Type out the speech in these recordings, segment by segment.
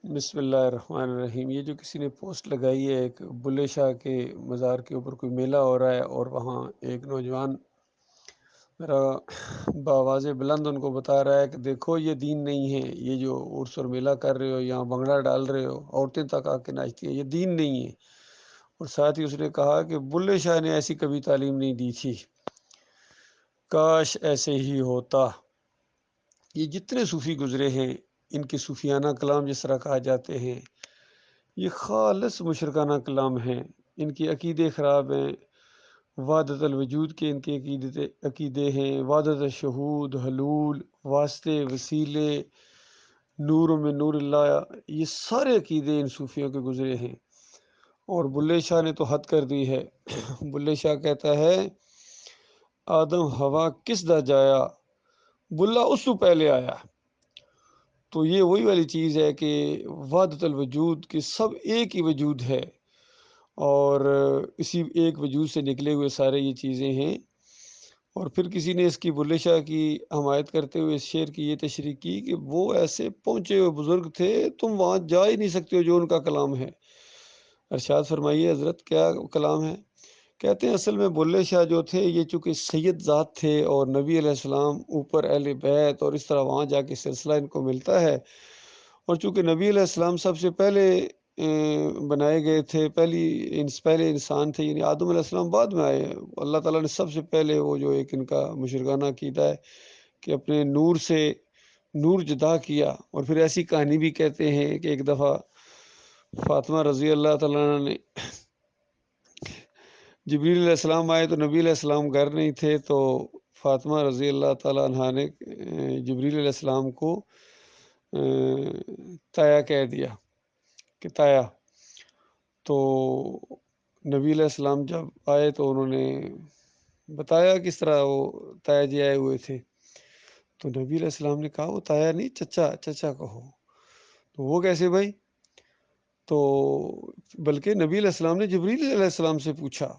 بسم اللہ الرحمن الرحیم۔ یہ جو کسی نے پوسٹ لگائی ہے، ایک بلے شاہ کے مزار کے اوپر کوئی میلہ ہو رہا ہے اور وہاں ایک نوجوان میرا بآواز بلند ان کو بتا رہا ہے کہ دیکھو یہ دین نہیں ہے، یہ جو عرس اور میلہ کر رہے ہو، یہاں بنگڑا ڈال رہے ہو، عورتیں تک آ کے ناچتی ہیں، یہ دین نہیں ہے۔ اور ساتھ ہی اس نے کہا کہ بلے شاہ نے ایسی کبھی تعلیم نہیں دی تھی، کاش ایسے ہی ہوتا۔ یہ جتنے صوفی گزرے ہیں، ان کے صوفیانہ کلام جس طرح کہا جاتے ہیں، یہ خالص مشرکانہ کلام ہیں۔ ان کی عقیدے خراب ہیں، وحدت الوجود کے ان کے عقیدے ہیں، وحدت الشہود، حلول، واسطے، وسیلے، نور میں نور اللہ، یہ سارے عقیدے ان صوفیوں کے گزرے ہیں۔ اور بلے شاہ نے تو حد کر دی ہے۔ بلے شاہ کہتا ہے آدم ہوا کس دا جایا، بلا اس سے پہلے آیا۔ تو یہ وہی والی چیز ہے کہ وحدت الوجود کے سب ایک ہی وجود ہے، اور اسی ایک وجود سے نکلے ہوئے سارے یہ چیزیں ہیں۔ اور پھر کسی نے اس کی بلے شاہ کی حمایت کرتے ہوئے اس شعر کی یہ تشریح کی کہ وہ ایسے پہنچے ہوئے بزرگ تھے، تم وہاں جا ہی نہیں سکتے ہو جو ان کا کلام ہے۔ ارشاد فرمائیے حضرت کیا کلام ہے؟ کہتے ہیں اصل میں بلے شاہ جو تھے یہ چونکہ سید ذات تھے، اور نبی علیہ السلام اوپر اہل بیت، اور اس طرح وہاں جا کے سلسلہ ان کو ملتا ہے۔ اور چونکہ نبی علیہ السلام سب سے پہلے بنائے گئے تھے، پہلے انسان تھے، یعنی آدم علیہ السلام بعد میں آئے۔ اللہ تعالیٰ نے سب سے پہلے وہ جو ایک ان کا مشرکانہ عقیدہ ہے کہ اپنے نور سے نور جدا کیا۔ اور پھر ایسی کہانی بھی کہتے ہیں کہ ایک دفعہ فاطمہ رضی اللہ تعالیٰ عنہ نے جبریل علیہ السلام آئے تو نبی علیہ السلام گھر نہیں تھے، تو فاطمہ رضی اللہ تعالیٰ عنہ نے جبریل علیہ السلام کو تایا کہہ دیا کہ تایا۔ تو نبی علیہ السلام جب آئے تو انہوں نے بتایا کس طرح وہ تایا جی آئے ہوئے تھے۔ تو نبی علیہ السلام نے کہا وہ تایا نہیں، چچا چچا کہو۔ تو وہ کیسے بھائی؟ تو بلکہ نبی علیہ السلام نے جبریل علیہ السلام سے پوچھا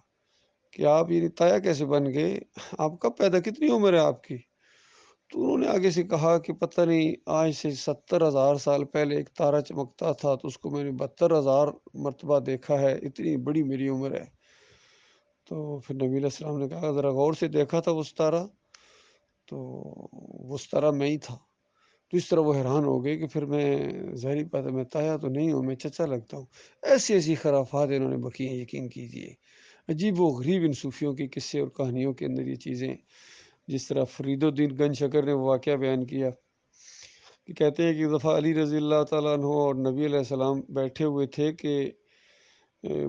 کہ آپ یہ تایا کیسے بن گئے، آپ کب پیدا، کتنی عمر ہے آپ کی؟ تو انہوں نے آگے سے کہا کہ پتہ نہیں، آج سے 70,000 سال پہلے ایک تارا چمکتا تھا تو اس کو میں نے 72,000 مرتبہ دیکھا ہے، اتنی بڑی میری عمر ہے۔ تو پھر نبی علیہ السلام نے کہا ذرا غور سے دیکھا تھا وہ ستارہ؟ تو وہ ستارہ میں ہی تھا۔ تو اس طرح وہ حیران ہو گئے کہ پھر میں ظاہری بات ہے میں تایا تو نہیں ہوں، میں چچا لگتا ہوں۔ ایسی ایسی خرافات انہوں نے بکی ہیں، یقین کیجیے۔ عجیب و غریب ان صوفیوں کے قصے اور کہانیوں کے اندر یہ چیزیں، جس طرح فرید الدین گنج شکر نے وہ واقعہ بیان کیا کہ کہتے ہیں کہ ایک دفعہ علی رضی اللہ تعالیٰ عنہ اور نبی علیہ السلام بیٹھے ہوئے تھے کہ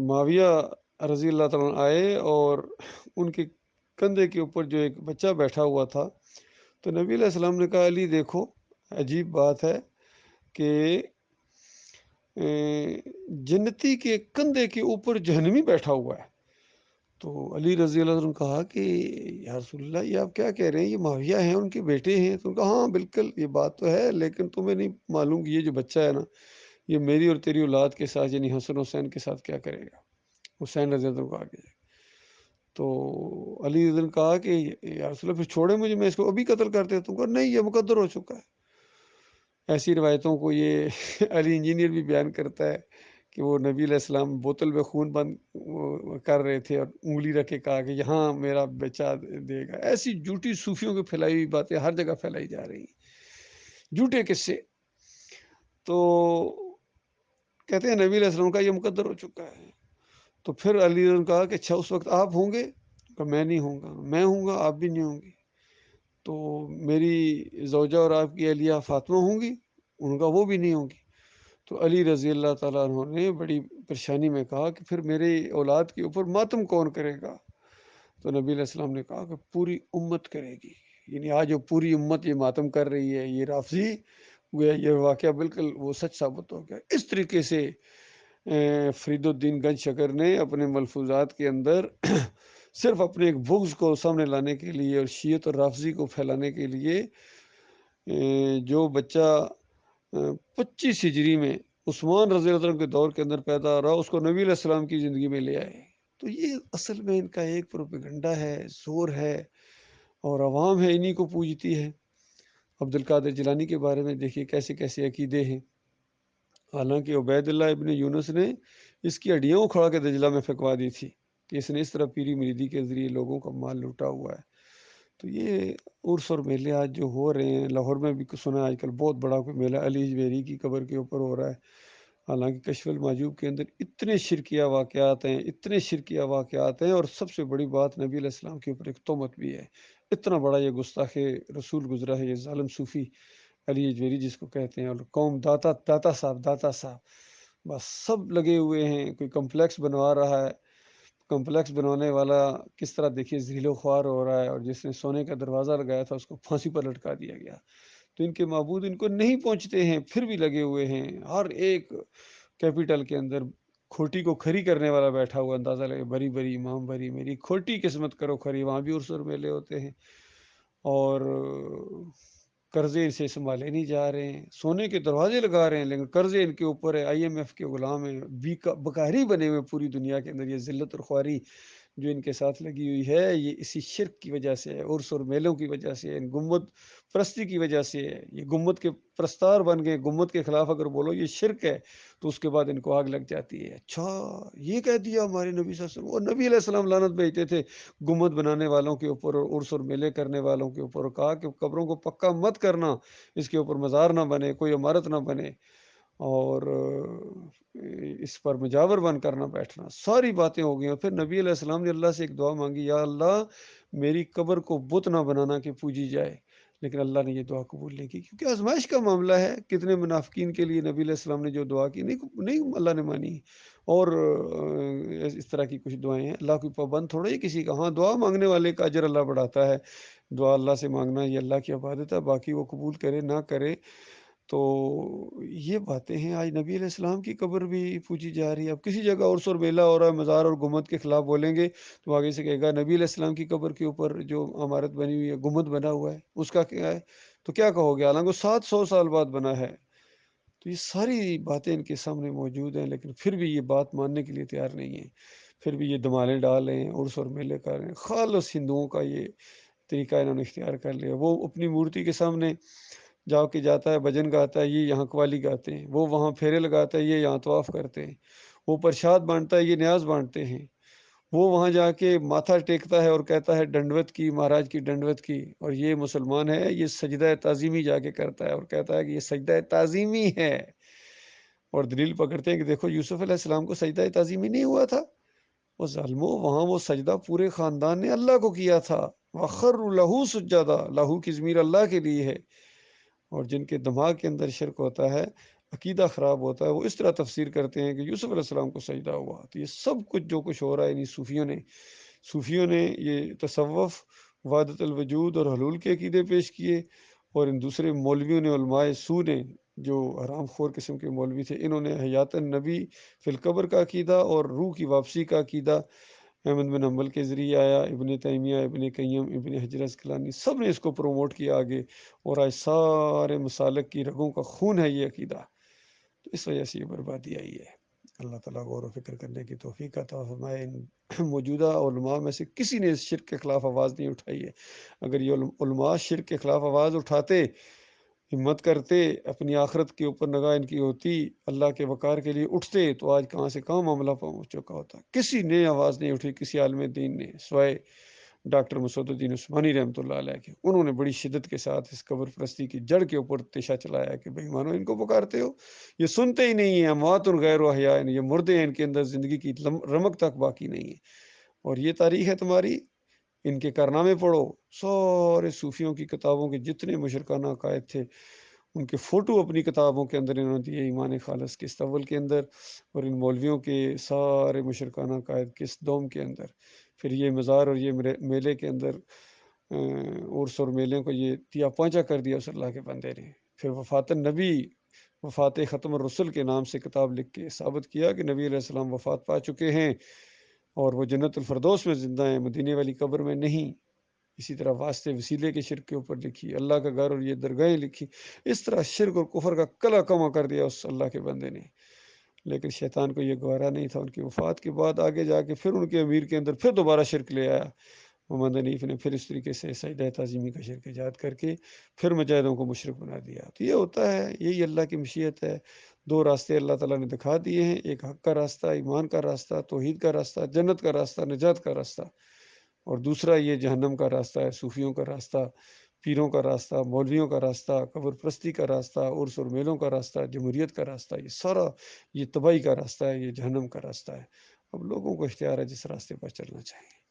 معاویہ رضی اللہ تعالیٰ عنہ آئے، اور ان کے کندھے کے اوپر جو ایک بچہ بیٹھا ہوا تھا، تو نبی علیہ السلام نے کہا علی دیکھو، عجیب بات ہے کہ جنتی کے کندھے کے اوپر جہنمی بیٹھا ہوا ہے۔ تو علی رضی اللہ عنہ نے کہا کہ یا رسول اللہ یہ آپ کیا کہہ رہے ہیں، یہ معاویہ ہیں، ان کے بیٹے ہیں؟ تو کہا ہاں بالکل یہ بات تو ہے، لیکن تمہیں نہیں معلوم کہ یہ جو بچہ ہے نا، یہ میری اور تیری اولاد کے ساتھ یعنی حسن حسین کے ساتھ کیا کرے گا۔ حسین رضی اللہ عنہ کو آگے تو علی رضی اللہ عنہ نے کہا کہ یا رسول اللہ پھر چھوڑے مجھے، میں اس کو ابھی قتل کر دیتا ہوں۔ کہا نہیں، یہ مقدر ہو چکا ہے۔ ایسی روایتوں کو یہ علی انجینئر بھی بیان کرتا ہے کہ وہ نبی علیہ السلام بوتل میں خون بند کر رہے تھے اور انگلی رکھ کے کہا کہ یہاں میرا بچہ دے گا۔ ایسی جھوٹی صوفیوں کی پھیلائی ہوئی باتیں ہر جگہ پھیلائی جا رہی ہیں، جھوٹے قصے۔ تو کہتے ہیں نبی علیہ السلام کا یہ مقدر ہو چکا ہے۔ تو پھر علی نے کہا کہ اچھا اس وقت آپ ہوں گے؟ کہ میں نہیں ہوں گا، میں ہوں گا، آپ بھی نہیں ہوں گی۔ تو میری زوجہ اور آپ کی اہلیہ فاطمہ ہوں گی؟ ان کا وہ بھی نہیں ہوں گی۔ تو علی رضی اللہ تعالیٰ عنہ نے بڑی پریشانی میں کہا کہ پھر میرے اولاد کے اوپر ماتم کون کرے گا؟ تو نبی علیہ السلام نے کہا کہ پوری امت کرے گی، یعنی آج جو پوری امت یہ ماتم کر رہی ہے، یہ رافضی گویا یہ واقعہ بالکل وہ سچ ثابت ہو گیا۔ اس طریقے سے فرید الدین گنج شکر نے اپنے ملفوظات کے اندر صرف اپنے ایک بغض کو سامنے لانے کے لیے اور شیعت اور رافضی کو پھیلانے کے لیے جو بچہ 25 ہجری میں عثمان رضی اللہ عنہ کے دور کے اندر پیدا ہو رہا اس کو نبی علیہ السلام کی زندگی میں لے آئے۔ تو یہ اصل میں ان کا ایک پروپیگنڈا ہے، زور ہے، اور عوام ہے انہی کو پوجتی ہے۔ عبد القادر جیلانی کے بارے میں دیکھیے کیسے کیسے عقیدے ہیں۔ حالانکہ عبید اللہ ابن یونس نے اس کی ہڈیاں اکھاڑ کے دجلہ میں پھینکوا دی تھی کہ اس نے اس طرح پیری مریدی کے ذریعے لوگوں کا مال لوٹا ہوا ہے۔ تو یہ عرس اور میلے آج جو ہو رہے ہیں، لاہور میں بھی سنا آج کل بہت بڑا کوئی میلہ علی جویری کی قبر کے اوپر ہو رہا ہے۔ حالانکہ کشف المحجوب کے اندر اتنے شرکیہ واقعات ہیں، اتنے شرکیہ واقعات ہیں، اور سب سے بڑی بات نبی علیہ السلام کے اوپر ایک تہمت بھی ہے۔ اتنا بڑا یہ گستاخ رسول گزرا ہے، یہ ظالم صوفی علی اجویری جس کو کہتے ہیں، اور قوم داتا صاحب بس سب لگے ہوئے ہیں۔ کوئی کمپلیکس بنوا رہا ہے، کمپلیکس بنوانے والا کس طرح دیکھیے ذلیل و خوار ہو رہا ہے، اور جس نے سونے کا دروازہ لگایا تھا اس کو پھانسی پر لٹکا دیا گیا۔ تو ان کے معبود ان کو نہیں پہنچتے ہیں، پھر بھی لگے ہوئے ہیں۔ ہر ایک کیپیٹل کے اندر کھوٹی کو کھری کرنے والا بیٹھا ہوا، اندازہ لگے بری بری امام بری، میری کھوٹی قسمت کرو کھری۔ وہاں بھی عرس اور میلے ہوتے ہیں، اور قرضے سے سنبھالے نہیں جا رہے ہیں، سونے کے دروازے لگا رہے ہیں لیکن قرضے ان کے اوپر ہے، IMF کے غلام ہیں، بکاری بنے ہوئے پوری دنیا کے اندر۔ یہ ذلت اور خواری جو ان کے ساتھ لگی ہوئی ہے، یہ اسی شرک کی وجہ سے ہے، عرس اور میلوں کی وجہ سے، ان گنبد پرستی کی وجہ سے ہے۔ یہ گنبد کے پرستار بن گئے، گنبد کے خلاف اگر بولو یہ شرک ہے تو اس کے بعد ان کو آگ لگ جاتی ہے۔ اچھا یہ کہہ دیا ہمارے نبی صلی اللہ علیہ وسلم، اور نبی علیہ السلام لعنت بھیجتے تھے گنبد بنانے والوں کے اوپر اور عرس اور میلے کرنے والوں کے اوپر، اور کہا کہ قبروں کو پکا مت کرنا، اس کے اوپر مزار نہ بنے، کوئی عمارت نہ بنے، اور اس پر مجاور بن کرنا بیٹھنا۔ ساری باتیں ہو گئی، اور پھر نبی علیہ السلام نے اللہ سے ایک دعا مانگی، یا اللہ میری قبر کو بت نہ بنانا کہ پوجی جائے، لیکن اللہ نے یہ دعا قبول نہیں کی، کیونکہ آزمائش کا معاملہ ہے۔ کتنے منافقین کے لیے نبی علیہ السلام نے جو دعا کی نہیں اللہ نے مانی، اور اس طرح کی کچھ دعائیں ہیں۔ اللہ کوئی پابند تھوڑا ہی کسی کا، ہاں دعا مانگنے والے کا اجر اللہ بڑھاتا ہے، دعا اللہ سے مانگنا یہ اللہ کی عبادت ہے، باقی وہ قبول کرے نہ کرے۔ تو یہ باتیں ہیں، آج نبی علیہ السلام کی قبر بھی پوجی جا رہی ہے۔ اب کسی جگہ عرس اور میلہ ہو رہا ہے، مزار اور گنبد کے خلاف بولیں گے تو آگے سے کہے گا نبی علیہ السلام کی قبر کے اوپر جو عمارت بنی ہوئی ہے، گنبد بنا ہوا ہے، اس کا کیا ہے؟ تو کیا کہو گے؟ حالانکہ 700 سال بعد بنا ہے۔ تو یہ ساری باتیں ان کے سامنے موجود ہیں، لیکن پھر بھی یہ بات ماننے کے لیے تیار نہیں ہے، پھر بھی یہ دمالے ڈال رہے ہیں، عرس اور میلے کر رہے ہیں۔ خالص ہندوؤں کا یہ طریقہ انہوں نے اختیار کر لیا۔ وہ اپنی مورتی کے سامنے جا کے جاتا ہے، بھجن گاتا ہے، یہ یہاں قوالی گاتے ہیں، وہ وہاں پھیرے لگاتا ہے، یہ یہاں طواف کرتے ہیں، وہ پرشاد بانٹتا ہے، یہ نیاز بانٹتے ہیں، وہ وہاں جا کے ماتھا ٹیکتا ہے اور کہتا ہے ڈنڈوت کی، مہاراج کی ڈنڈوت کی، اور یہ مسلمان ہے، یہ سجدہ تعظیمی جا کے کرتا ہے اور کہتا ہے کہ یہ سجدہ تعظیمی ہے، اور دلیل پکڑتے ہیں کہ دیکھو یوسف علیہ السلام کو سجدہ تعظیمی نہیں ہوا تھا، وہ ظالمو وہاں وہ سجدہ پورے خاندان نے اللہ کو کیا تھا، وَخَرُّوا لَهُ سُجَّدًا، لہو کی ضمیر اللہ کے لیے ہے۔ اور جن کے دماغ کے اندر شرک ہوتا ہے، عقیدہ خراب ہوتا ہے، وہ اس طرح تفسیر کرتے ہیں کہ یوسف علیہ السلام کو سجدہ ہوا۔ تو یہ سب کچھ جو کچھ ہو رہا ہے، صوفیوں نے یہ تصوف، وحدت الوجود اور حلول کے عقیدے پیش کیے، اور ان دوسرے مولویوں نے، علماء سو نے، جو حرام خور قسم کے مولوی تھے، انہوں نے حیات النبی فی القبر کا عقیدہ اور روح کی واپسی کا عقیدہ احمد بن حنبل کے ذریعے آیا، ابن تیمیہ، ابن قیم، ابن حجر اسقلانی، سب نے اس کو پروموٹ کیا آگے، اور آج سارے مسالک کی رگوں کا خون ہے یہ عقیدہ۔ تو اس وجہ سے یہ بربادی آئی ہے۔ اللہ تعالیٰ غور و فکر کرنے کی توفیق عطا فرمائے۔ ان موجودہ علماء میں سے کسی نے اس شرک کے خلاف آواز نہیں اٹھائی ہے۔ اگر یہ علماء شرک کے خلاف آواز اٹھاتے، ہمت کرتے، اپنی آخرت کے اوپر نگاہ ان کی ہوتی، اللہ کے وقار کے لیے اٹھتے، تو آج کہاں سے کہاں معاملہ پہنچ چکا ہوتا۔ کسی نے آواز نہیں اٹھی، کسی عالم دین نے، سوائے ڈاکٹر مسعود الدین عثمانی رحمۃ اللہ علیہ کے۔ انہوں نے بڑی شدت کے ساتھ اس قبر پرستی کی جڑ کے اوپر تیشہ چلایا کہ بھائی مانو ان کو پکارتے ہو، یہ سنتے ہی نہیں ہیں، اموات غیر احیاء، یہ مردے ہیں، ان کے اندر زندگی کی رمق تک باقی نہیں ہے، اور یہ تاریخ ہے تمہاری، ان کے کارنامے پڑھو۔ سارے صوفیوں کی کتابوں کے جتنے مشرکانہ عقائد تھے، ان کے فوٹو اپنی کتابوں کے اندر انہوں نے دیے، ایمان خالص کے استول کے اندر، اور ان مولویوں کے سارے مشرکانہ عقائد کے دوم کے اندر۔ پھر یہ مزار اور یہ میلے کے اندر عرس اور میلے کو یہ تیا پانچا کر دیا اس اللہ کے بندے نے۔ پھر وفات النبی، وفات ختم الرسل کے نام سے کتاب لکھ کے ثابت کیا کہ نبی علیہ السلام وفات پا چکے ہیں، اور وہ جنت الفردوس میں زندہ ہیں، مدینے والی قبر میں نہیں۔ اسی طرح واسطے وسیلے کے شرک کے اوپر لکھی، اللہ کا گھر اور یہ درگاہیں لکھی۔ اس طرح شرک اور کفر کا کلا کما کر دیا اس اللہ کے بندے نے، لیکن شیطان کو یہ گوارا نہیں تھا۔ ان کی وفات کے بعد آگے جا کے پھر ان کے امیر کے اندر پھر دوبارہ شرک لے آیا محمد حنیف نے، پھر اس طریقے سے سجدہ تعظیمی کا شرک ایجاد کر کے پھر مجاہدوں کو مشرک بنا دیا۔ تو یہ ہوتا ہے، یہی اللہ کی مشیت ہے۔ 2 راستے اللہ تعالیٰ نے دکھا دیے ہیں، ایک حق کا راستہ، ایمان کا راستہ، توحید کا راستہ، جنت کا راستہ، نجات کا راستہ، اور دوسرا یہ جہنم کا راستہ ہے، صوفیوں کا راستہ، پیروں کا راستہ، مولویوں کا راستہ، قبر پرستی کا راستہ، عرس اور میلوں کا راستہ، جمہوریت کا راستہ، یہ سارا یہ تباہی کا راستہ ہے، یہ جہنم کا راستہ ہے۔ اب لوگوں کو اختیار ہے جس راستے پر چلنا چاہیے۔